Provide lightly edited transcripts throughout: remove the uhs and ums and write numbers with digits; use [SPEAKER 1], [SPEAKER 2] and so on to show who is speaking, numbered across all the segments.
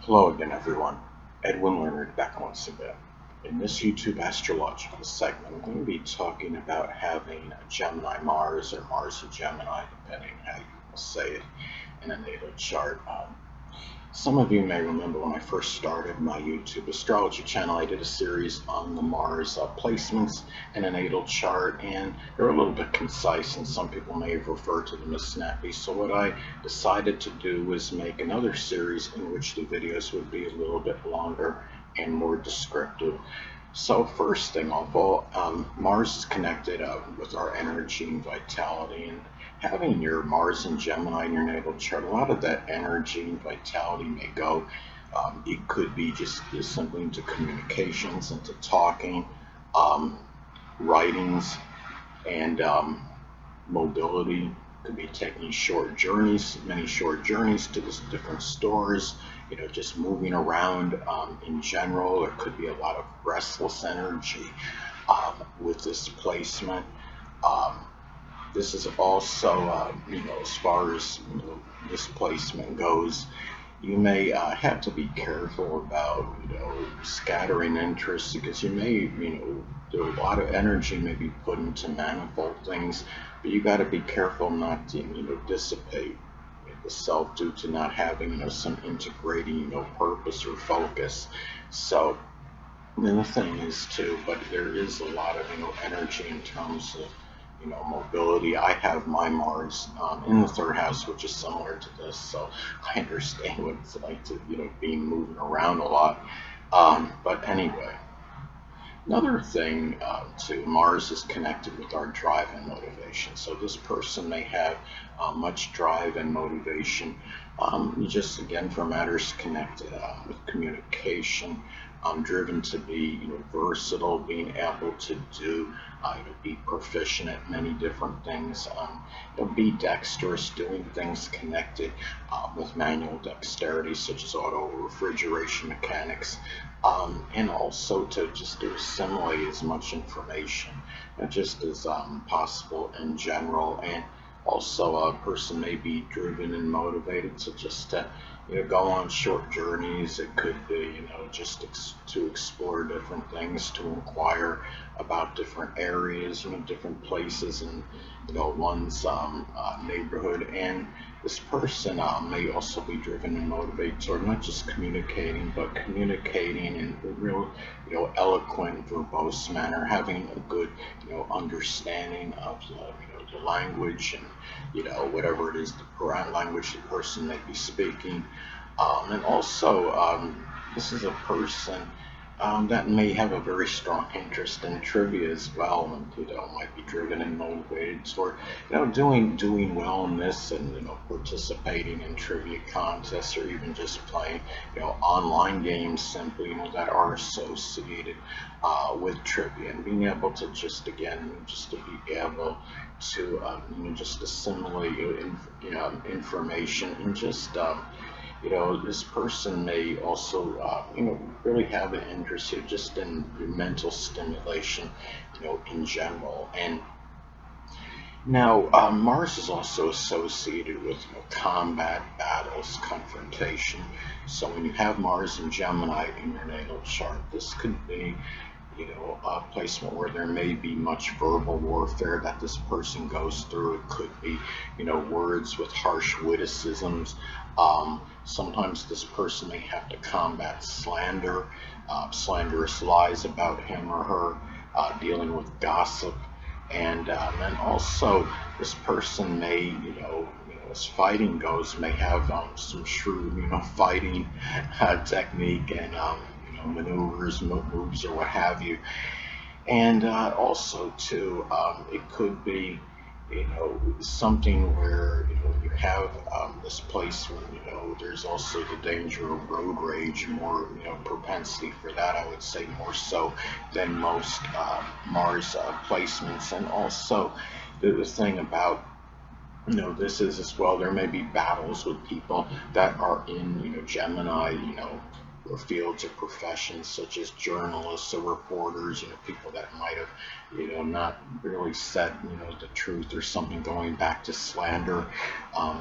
[SPEAKER 1] Hello again, everyone. Edwin Learnard back once again. In this YouTube astrological segment, I'm going to be talking about having a Gemini Mars or Mars or Gemini, depending how you will say it, in a natal chart. Some of you may remember when I first started my YouTube astrology channel, I did a series on the Mars placements in a natal chart, and they're a little bit concise, and some people may have referred to them as snappy. So what I decided to do was make another series in which the videos would be a little bit longer and more descriptive. So first thing of all, Mars is connected with our energy and vitality, and having your Mars and Gemini in your natal chart, a lot of that energy and vitality may go. It could be just simply into communications, into talking, um, writings, and mobility. Could be taking short journeys, many short journeys to the different stores, just moving around in general. There could be a lot of restless energy with this placement. Um, this is also, as far as this placement goes, you may have to be careful about, scattering interests because you may, a lot of energy may be put into manifold things, but you got to be careful not to, dissipate the self due to not having, some integrating, purpose or focus. So, and the thing is too, but there is a lot of, energy in terms of, mobility. I have my Mars in the third house, which is similar to this, so I understand what it's like to, being moving around a lot. But anyway, another thing too, Mars is connected with our drive and motivation. So this person may have much drive and motivation, just again for matters connected with communication, driven to be versatile, being able to do, be proficient at many different things, be dexterous, doing things connected with manual dexterity, such as auto refrigeration mechanics, and also to just to assimilate as much information just as possible in general. And also a person may be driven and motivated to just go on short journeys. It could be just to explore different things, to inquire about different areas, different places in one's neighborhood. And this person may also be driven and motivated toward not just communicating, but communicating in a real, eloquent, verbose manner, having a good, understanding of the language and, whatever it is, the current language the person may be speaking. And also, this is a person that may have a very strong interest in trivia as well, and might be driven and motivated toward doing well in this, and participating in trivia contests, or even just playing online games simply that are associated with trivia, and being able to just again just to be able to just assimilate information, and just this person may also, really have an interest here just in mental stimulation, in general. And now, Mars is also associated with combat, battles, confrontation. So when you have Mars and Gemini in your natal chart, this could be a placement where there may be much verbal warfare that this person goes through. It could be, words with harsh witticisms. Sometimes this person may have to combat slander, slanderous lies about him or her, dealing with gossip. And then also this person may, as fighting goes, may have some shrewd, fighting technique and maneuvers, moves, or what have you. And also too, it could be something where you have this place where there's also the danger of road rage, more propensity for that, I would say, more so than most Mars placements. And also the thing about this is as well, there may be battles with people that are in Gemini, fields or professions such as journalists or reporters, people that might have, not really said, the truth or something, going back to slander.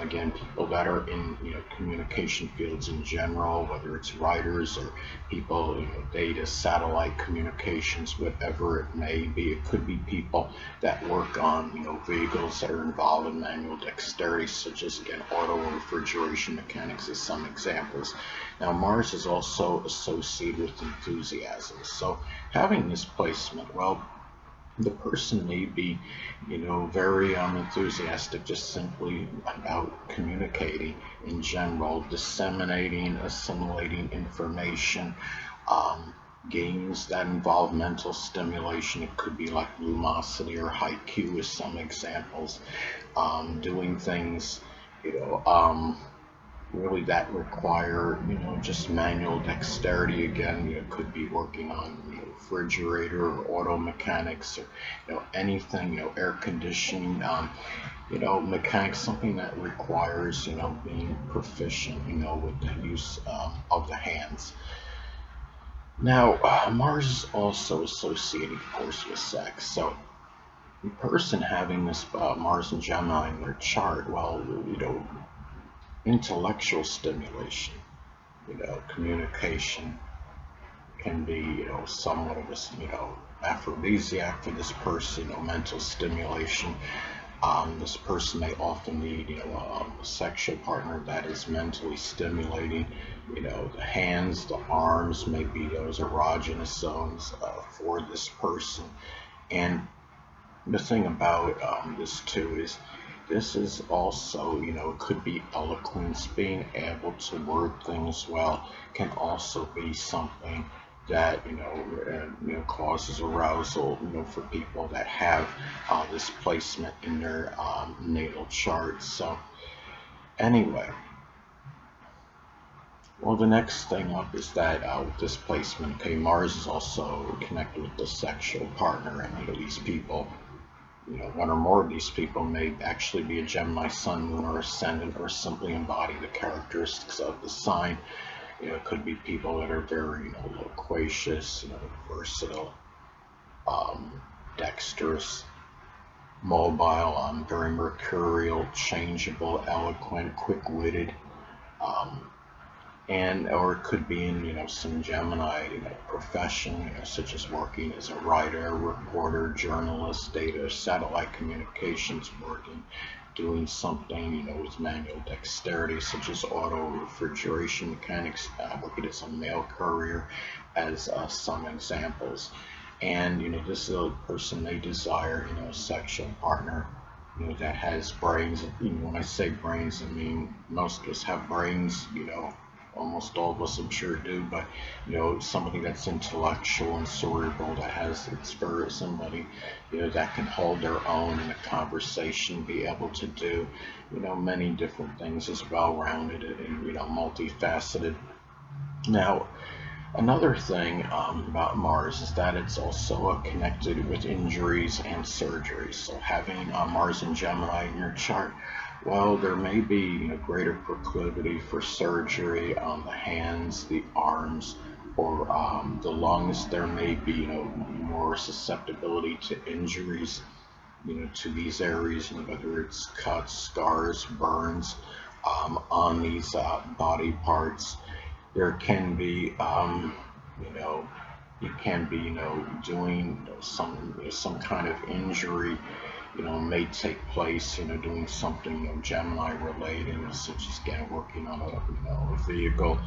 [SPEAKER 1] Again, people that are in, communication fields in general, whether it's writers or people, data, satellite communications, whatever it may be. It could be people that work on, vehicles that are involved in manual dexterity, such as, again, auto or refrigeration mechanics as some examples. Now, Mars is also associated with enthusiasm. So having this placement, well, the person may be, very enthusiastic just simply about communicating in general, disseminating, assimilating information, um, games that involve mental stimulation. It could be like lumosity or haiku as some examples. Doing things, you know, um, really that require, just manual dexterity. Again, could be working on, refrigerator or auto mechanics, or, anything, air conditioning, mechanics, something that requires, being proficient, with the use of the hands. Now, Mars is also associated, of course, with sex. So, a person having this Mars and Gemini in their chart, well, intellectual stimulation, communication can be, somewhat of a, aphrodisiac for this person, mental stimulation. This person may often need, a sexual partner that is mentally stimulating. The hands, the arms may be those erogenous zones for this person. And the thing about this too is this is also, could be eloquence, being able to word things well, can also be something that, causes arousal, for people that have this placement in their natal chart. So anyway, well, the next thing up is that with this placement, okay, Mars is also connected with the sexual partner, and, these people, one or more of these people may actually be a Gemini sun, moon, or ascendant, or simply embody the characteristics of the sign. It could be people that are very, loquacious, versatile, dexterous, mobile, very mercurial, changeable, eloquent, quick-witted, um, and or it could be in, some Gemini, profession, such as working as a writer, reporter, journalist, data, satellite communications, working, doing something, with manual dexterity, such as auto refrigeration mechanics, working as a mail courier, as some examples. And, this is a person they desire, a sexual partner, that has brains. When I say brains, I mean most of us have brains, almost all of us, I'm sure, do, but, somebody that's intellectual and cerebral, that has, it's for somebody, that can hold their own in a conversation, be able to do, many different things, is well-rounded and, multifaceted. Now, another thing about Mars is that it's also connected with injuries and surgeries. So having Mars and Gemini in your chart, well, there may be, greater proclivity for surgery on the hands, the arms, or the lungs. There may be, more susceptibility to injuries, to these areas, whether it's cuts, scars, burns on these body parts. There can be, you know, you can be, doing, some kind of injury, may take place, doing something, Gemini related, such as, again, working on a vehicle,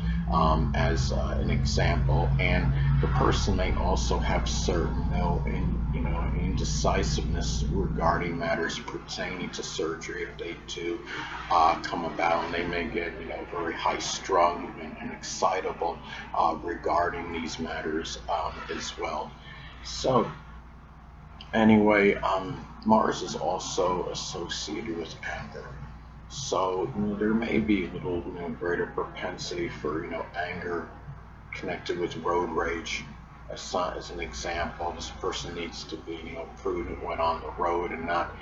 [SPEAKER 1] as an example. And the person may also have certain, indecisiveness regarding matters pertaining to surgery. If they do come about, and they may get, very high strung and excitable regarding these matters as well. So anyway, Mars is also associated with anger. So, there may be a little, greater propensity for, anger connected with road rage. As an example, this person needs to be, prudent when on the road and not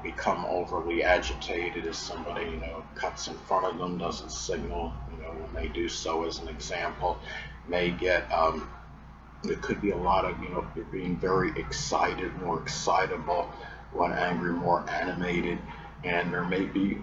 [SPEAKER 1] become overly agitated as somebody, cuts in front of them, doesn't signal, when they do so, as an example, may get, it could be a lot of, you're being very excited, more excitable, when angry, more animated. And there may be,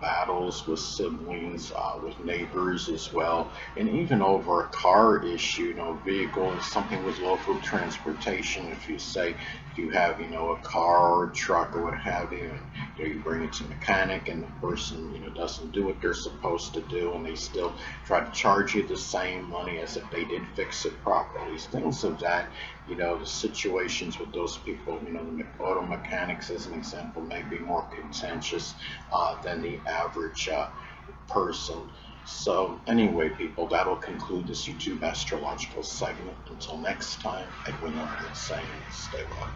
[SPEAKER 1] battles with siblings, with neighbors as well, and even over a car issue, vehicle, something with local transportation. If you say, if you have, a car or a truck or what have you, and you bring it to mechanic, and the person, doesn't do what they're supposed to do, and they still try to charge you the same money as if they did fix it properly. Things of that, the situations with those people, the auto mechanics, as an example, may be more contentious than the average person. So anyway, people, that'll conclude this YouTube astrological segment. Until next time, Edwin Learnard saying, stay well.